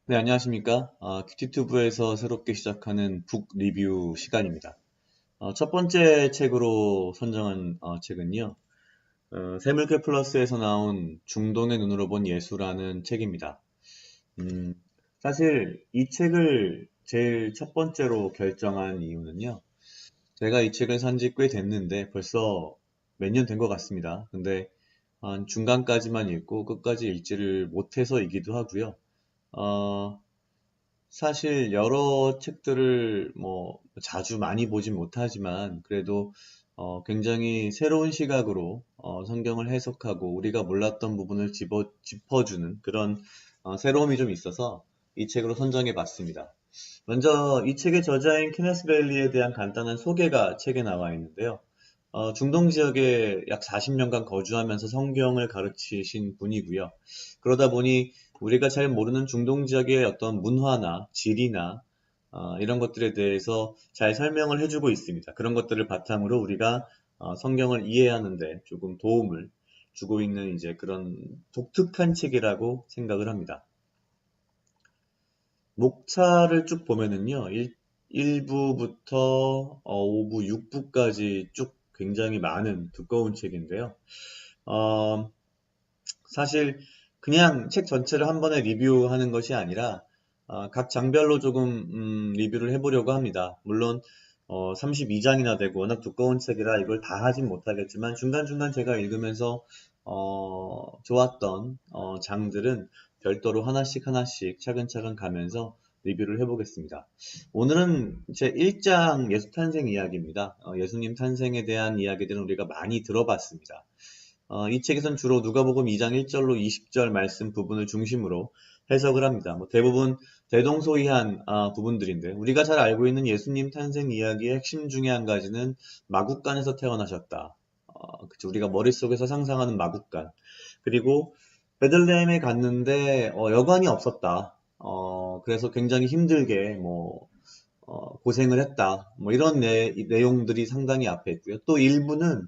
네, 안녕하십니까. 큐티튜브에서 새롭게 시작하는 북 리뷰 시간입니다. 첫 번째 책으로 선정한 책은요, 세물개 플러스에서 나온 중동의 눈으로 본 예수라는 책입니다. 음, 사실 이 책을 제일 첫 번째로 결정한 이유는요, 제가 이 책을 산지 꽤 됐는데 벌써 몇 년 된 것 같습니다. 근데 한 중간까지만 읽고 끝까지 읽지를 못해서이기도 하고요. 어, 사실 여러 책들을 뭐 자주 많이 보진 못하지만 그래도 굉장히 새로운 시각으로 성경을 해석하고 우리가 몰랐던 부분을 짚어주는 그런 새로움이 좀 있어서 이 책으로 선정해 봤습니다. 먼저 이 책의 저자인 케네스 베일리에 대한 간단한 소개가 책에 나와 있는데요. 중동 지역에 약 40년간 거주하면서 성경을 가르치신 분이고요. 그러다 보니 우리가 잘 모르는 중동 지역의 어떤 문화나 지리나 이런 것들에 대해서 잘 설명을 해주고 있습니다. 그런 것들을 바탕으로 우리가 성경을 이해하는데 조금 도움을 주고 있는 이제 그런 독특한 책이라고 생각을 합니다. 목차를 쭉 보면은요, 1부부터 5부, 6부까지 쭉 굉장히 많은 두꺼운 책인데요. 어, 사실 그냥 책 전체를 한 번에 리뷰하는 것이 아니라 각 장별로 조금 리뷰를 해보려고 합니다. 물론 32장이나 되고 워낙 두꺼운 책이라 이걸 다 하진 못하겠지만 중간중간 제가 읽으면서 좋았던 장들은 별도로 하나씩 하나씩 차근차근 가면서 리뷰를 해보겠습니다. 오늘은 제 1장 예수 탄생 이야기입니다. 예수님 탄생에 대한 이야기들은 우리가 많이 들어봤습니다. 이 책에선 주로 누가복음 2장 1절로 20절 말씀 부분을 중심으로 해석을 합니다. 뭐 대부분 대동소이한 부분들인데 우리가 잘 알고 있는 예수님 탄생 이야기의 핵심 중에 한 가지는 마국간에서 태어나셨다. 그쵸. 우리가 머릿속에서 상상하는 마국간. 그리고 베들레헴에 갔는데 여관이 없었다. 그래서 굉장히 힘들게 고생을 했다. 뭐 이런 내용들이 상당히 앞에 있고요. 또 일부는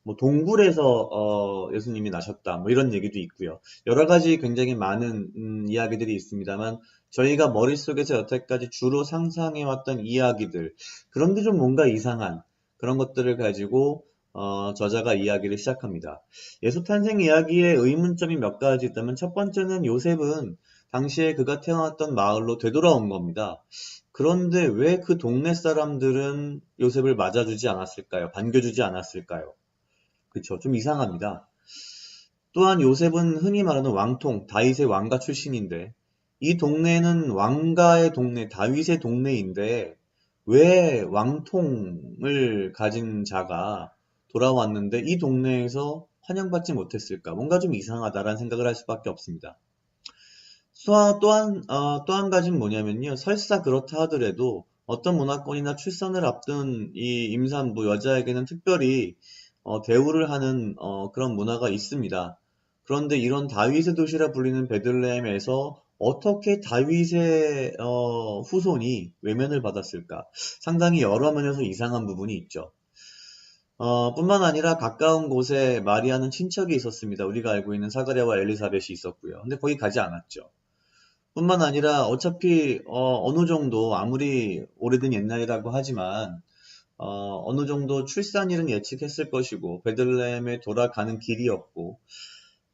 뭐 동굴에서 예수님이 나셨다. 뭐 이런 얘기도 있고요. 여러 가지 굉장히 많은 이야기들이 있습니다만 저희가 머릿속에서 여태까지 주로 상상해왔던 이야기들 그런데 좀 뭔가 이상한 그런 것들을 가지고 저자가 이야기를 시작합니다. 예수 탄생 이야기의 의문점이 몇 가지 있다면 첫 번째는 요셉은 당시에 그가 태어났던 마을로 되돌아온 겁니다. 그런데 왜 그 동네 사람들은 요셉을 맞아주지 않았을까요? 반겨주지 않았을까요? 그쵸. 좀 이상합니다. 또한 요셉은 흔히 말하는 왕통, 다윗의 왕가 출신인데, 이 동네는 왕가의 동네, 다윗의 동네인데, 왜 왕통을 가진 자가 돌아왔는데 이 동네에서 환영받지 못했을까? 뭔가 좀 이상하다라는 생각을 할 수밖에 없습니다. 또 한 가지는 뭐냐면요. 설사 그렇다 하더라도 어떤 문화권이나 출산을 앞둔 이 임산부 여자에게는 특별히 대우를 하는 그런 문화가 있습니다. 그런데 이런 다윗의 도시라 불리는 베들레헴에서 어떻게 다윗의 후손이 외면을 받았을까? 상당히 여러 면에서 이상한 부분이 있죠. 뿐만 아니라 가까운 곳에 마리아는 친척이 있었습니다. 우리가 알고 있는 사가랴와 엘리사벳이 있었고요. 근데 거기 가지 않았죠. 뿐만 아니라 어차피 어느 정도 아무리 오래된 옛날이라고 하지만 어느 정도 출산일은 예측했을 것이고 베들레헴에 돌아가는 길이었고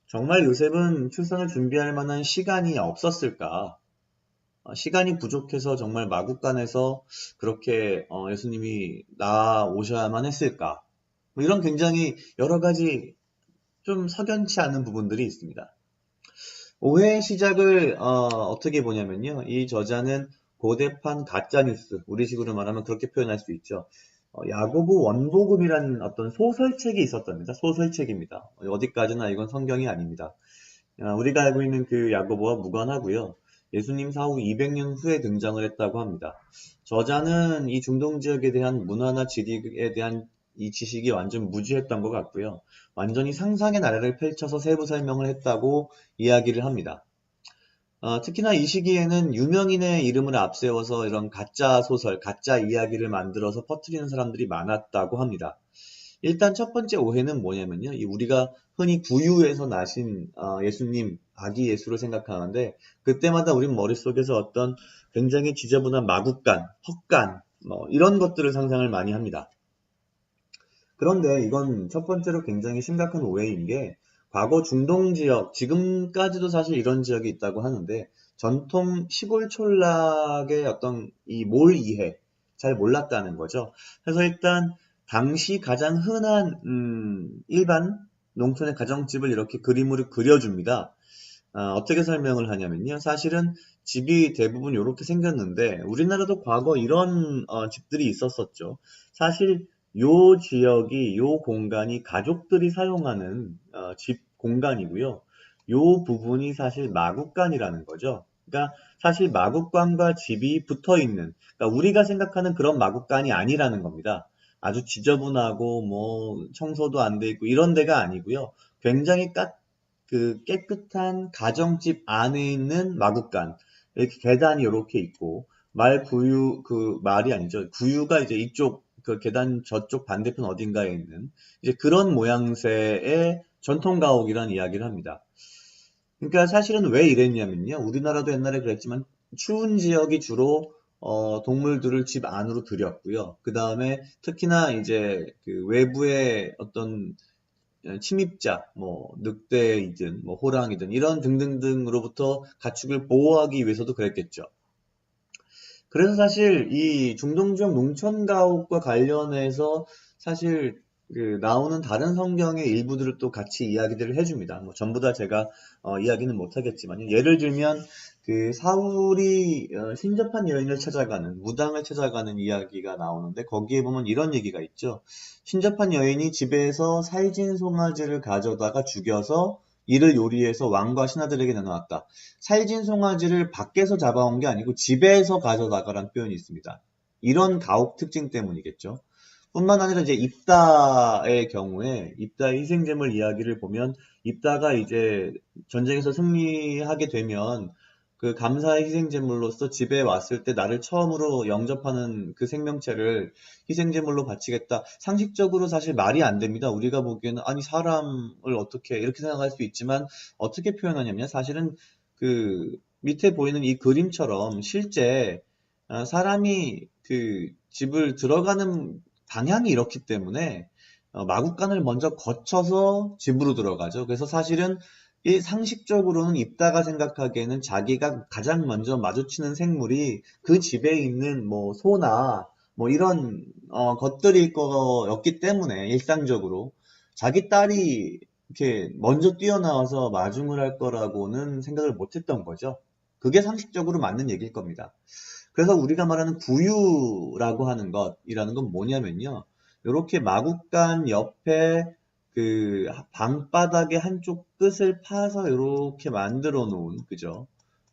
정말 요셉은 출산을 준비할 만한 시간이 없었을까? 시간이 부족해서 정말 마국간에서 그렇게 예수님이 나오셔야만 했을까? 뭐 이런 굉장히 여러 가지 좀 석연치 않은 부분들이 있습니다. 오해의 시작을 떻게 보냐면요. 이 저자는 고대판 가짜뉴스, 우리식으로 말하면 그렇게 표현할 수 있죠. 야고보 원복음이라는 어떤 소설책이 있었답니다. 소설책입니다. 어디까지나 이건 성경이 아닙니다. 우리가 알고 있는 그 야고보와 무관하고요. 예수님 사후 200년 후에 등장을 했다고 합니다. 저자는 이 중동 지역에 대한 문화나 지리에 대한 이 지식이 완전 무지했던 것 같고요. 완전히 상상의 나래를 펼쳐서 세부 설명을 했다고 이야기를 합니다. 특히나 이 시기에는 유명인의 이름을 앞세워서 이런 가짜 소설, 가짜 이야기를 만들어서 퍼뜨리는 사람들이 많았다고 합니다. 일단 첫 번째 오해는 뭐냐면요. 우리가 흔히 구유에서 나신 예수님 아기 예수를 생각하는데 그때마다 우리 머릿속에서 어떤 굉장히 지저분한 마구간, 헛간 뭐 이런 것들을 상상을 많이 합니다. 그런데 이건 첫 번째로 굉장히 심각한 오해인 게 과거 중동 지역, 지금까지도 사실 이런 지역이 있다고 하는데 전통 시골 촌락의 어떤 이 몰 이해, 잘 몰랐다는 거죠. 그래서 일단 당시 가장 흔한 일반 농촌의 가정집을 이렇게 그림으로 그려줍니다. 어떻게 설명을 하냐면요. 사실은 집이 대부분 이렇게 생겼는데 우리나라도 과거 이런 집들이 있었었죠. 사실 요 지역이 요 공간이 가족들이 사용하는 집 공간이고요. 요 부분이 사실 마구간이라는 거죠. 그러니까 사실 마구간과 집이 붙어 있는, 그러니까 우리가 생각하는 그런 마구간이 아니라는 겁니다. 아주 지저분하고 뭐 청소도 안 돼 있고 이런 데가 아니고요. 굉장히 깨끗한 가정집 안에 있는 마구간. 이렇게 계단이 이렇게 있고, 말이 아니죠. 구유가 이제 이쪽, 그 계단 저쪽 반대편 어딘가에 있는, 이제 그런 모양새의 전통 가옥이라는 이야기를 합니다. 그러니까 사실은 왜 이랬냐면요. 우리나라도 옛날에 그랬지만, 추운 지역이 주로 동물들을 집 안으로 들였고요. 그 다음에 특히나 이제 그 외부의 어떤 침입자, 뭐 늑대이든 뭐 호랑이든 이런 등등등으로부터 가축을 보호하기 위해서도 그랬겠죠. 그래서 사실 이 중동 지역 농촌 가옥과 관련해서 사실 그 나오는 다른 성경의 일부들을 또 같이 이야기들을 해줍니다. 뭐 전부 다 제가 이야기는 못하겠지만요. 예를 들면 그 사울이 신접한 여인을 찾아가는 무당을 찾아가는 이야기가 나오는데 거기에 보면 이런 얘기가 있죠. 신접한 여인이 집에서 살진 송아지를 가져다가 죽여서 이를 요리해서 왕과 신하들에게 내놓았다. 살진 송아지를 밖에서 잡아온 게 아니고 집에서 가져다가란 표현이 있습니다. 이런 가옥 특징 때문이겠죠. 뿐만 아니라 이제 입다의 경우에 입다의 희생제물 이야기를 보면 입다가 이제 전쟁에서 승리하게 되면 그 감사의 희생제물로서 집에 왔을 때 나를 처음으로 영접하는 그 생명체를 희생제물로 바치겠다. 상식적으로 사실 말이 안 됩니다. 우리가 보기에는 아니 사람을 어떻게 이렇게 생각할 수 있지만 어떻게 표현하냐면 사실은 그 밑에 보이는 이 그림처럼 실제 사람이 그 집을 들어가는 방향이 이렇기 때문에 마구간을 먼저 거쳐서 집으로 들어가죠. 그래서 사실은 이 상식적으로는 입다가 생각하기에는 자기가 가장 먼저 마주치는 생물이 그 집에 있는 뭐 소나 뭐 이런 것들일 거였기 때문에 일상적으로 자기 딸이 이렇게 먼저 뛰어나와서 마중을 할 거라고는 생각을 못 했던 거죠. 그게 상식적으로 맞는 얘기일 겁니다. 그래서 우리가 말하는 구유라고 하는 것이라는 건 뭐냐면요. 이렇게 마구간 옆에 그 방바닥의 한쪽 끝을 파서 이렇게 만들어 놓은, 그죠?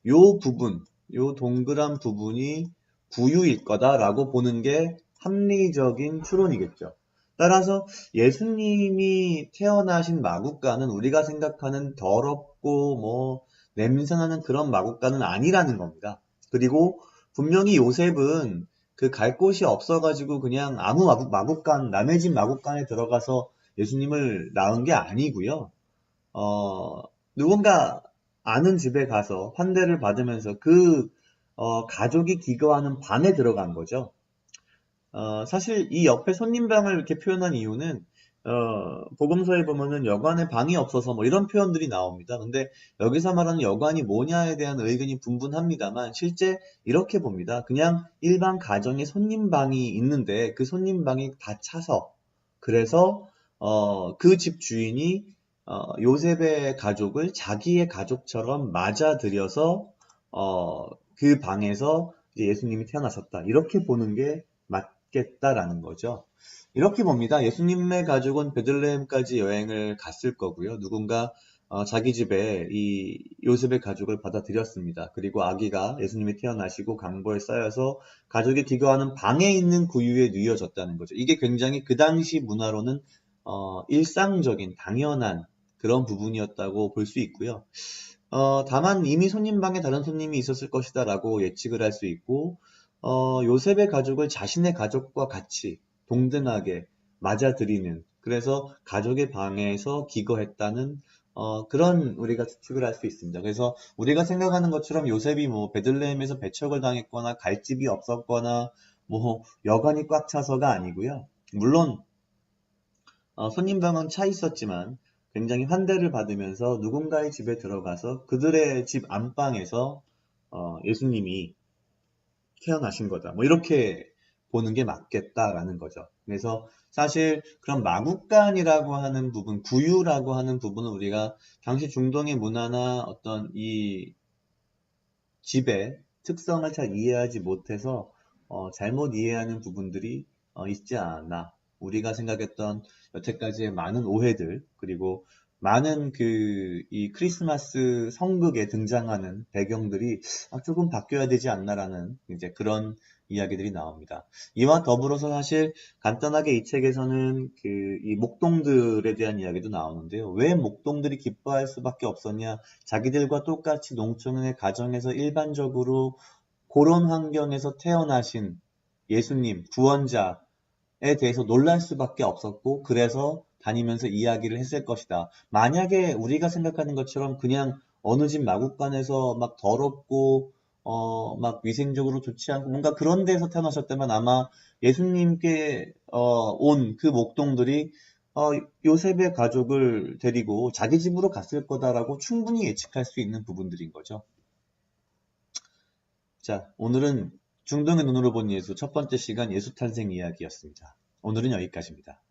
요 부분, 요 동그란 부분이 구유일 거다라고 보는 게 합리적인 추론이겠죠. 따라서 예수님이 태어나신 마구간은 우리가 생각하는 더럽고 뭐 냄새나는 그런 마구간은 아니라는 겁니다. 그리고 분명히 요셉은 그 갈 곳이 없어가지고 그냥 아무 마구간, 남의 집 마구간에 들어가서 예수님을 낳은 게 아니고요. 어, 누군가 아는 집에 가서 환대를 받으면서 그 가족이 기거하는 방에 들어간 거죠. 사실 이 옆에 손님방을 이렇게 표현한 이유는 복음서에 보면은 여관에 방이 없어서 뭐 이런 표현들이 나옵니다. 근데 여기서 말하는 여관이 뭐냐에 대한 의견이 분분합니다만 실제 이렇게 봅니다. 그냥 일반 가정에 손님방이 있는데 그 손님방이 다 차서 그래서 그 집 주인이 요셉의 가족을 자기의 가족처럼 맞아들여서 그 방에서 이제 예수님이 태어나셨다. 이렇게 보는 게 맞겠다라는 거죠. 이렇게 봅니다. 예수님의 가족은 베들레헴까지 여행을 갔을 거고요. 누군가 자기 집에 이 요셉의 가족을 받아들였습니다. 그리고 아기가 예수님이 태어나시고 강보에 쌓여서 가족이 기거하는 방에 있는 구유에 누여졌다는 거죠. 이게 굉장히 그 당시 문화로는 일상적인 당연한 그런 부분이었다고 볼 수 있고요. 다만 이미 손님방에 다른 손님이 있었을 것이다라고 예측을 할 수 있고, 요셉의 가족을 자신의 가족과 같이 동등하게 맞아들이는, 그래서 가족의 방에서 기거했다는 그런 우리가 추측을 할 수 있습니다. 그래서 우리가 생각하는 것처럼 요셉이 뭐 베들레헴에서 배척을 당했거나 갈 집이 없었거나 뭐 여관이 꽉 차서가 아니고요. 물론 손님방은 차 있었지만 굉장히 환대를 받으면서 누군가의 집에 들어가서 그들의 집 안방에서 예수님이 태어나신 거다. 뭐 이렇게 보는 게 맞겠다라는 거죠. 그래서 사실 그런 마국간이라고 하는 부분, 구유라고 하는 부분은 우리가 당시 중동의 문화나 어떤 이 집의 특성을 잘 이해하지 못해서 잘못 이해하는 부분들이 있지 않았나. 우리가 생각했던 여태까지의 많은 오해들, 그리고 많은 이 크리스마스 성극에 등장하는 배경들이 조금 바뀌어야 되지 않나라는 이제 그런 이야기들이 나옵니다. 이와 더불어서 사실 간단하게 이 책에서는 이 목동들에 대한 이야기도 나오는데요. 왜 목동들이 기뻐할 수밖에 없었냐? 자기들과 똑같이 농촌의 가정에서 일반적으로 그런 환경에서 태어나신 예수님, 구원자에 대해서 놀랄 수밖에 없었고, 그래서 다니면서 이야기를 했을 것이다. 만약에 우리가 생각하는 것처럼 그냥 어느 집 마구간에서 막 더럽고, 막 위생적으로 좋지 않고, 뭔가 그런 데서 태어나셨다면 아마 예수님께 온 그 목동들이 어, 요셉의 가족을 데리고 자기 집으로 갔을 거다라고 충분히 예측할 수 있는 부분들인 거죠. 자, 오늘은 중동의 눈으로 본 예수 첫 번째 시간 예수 탄생 이야기였습니다. 오늘은 여기까지입니다.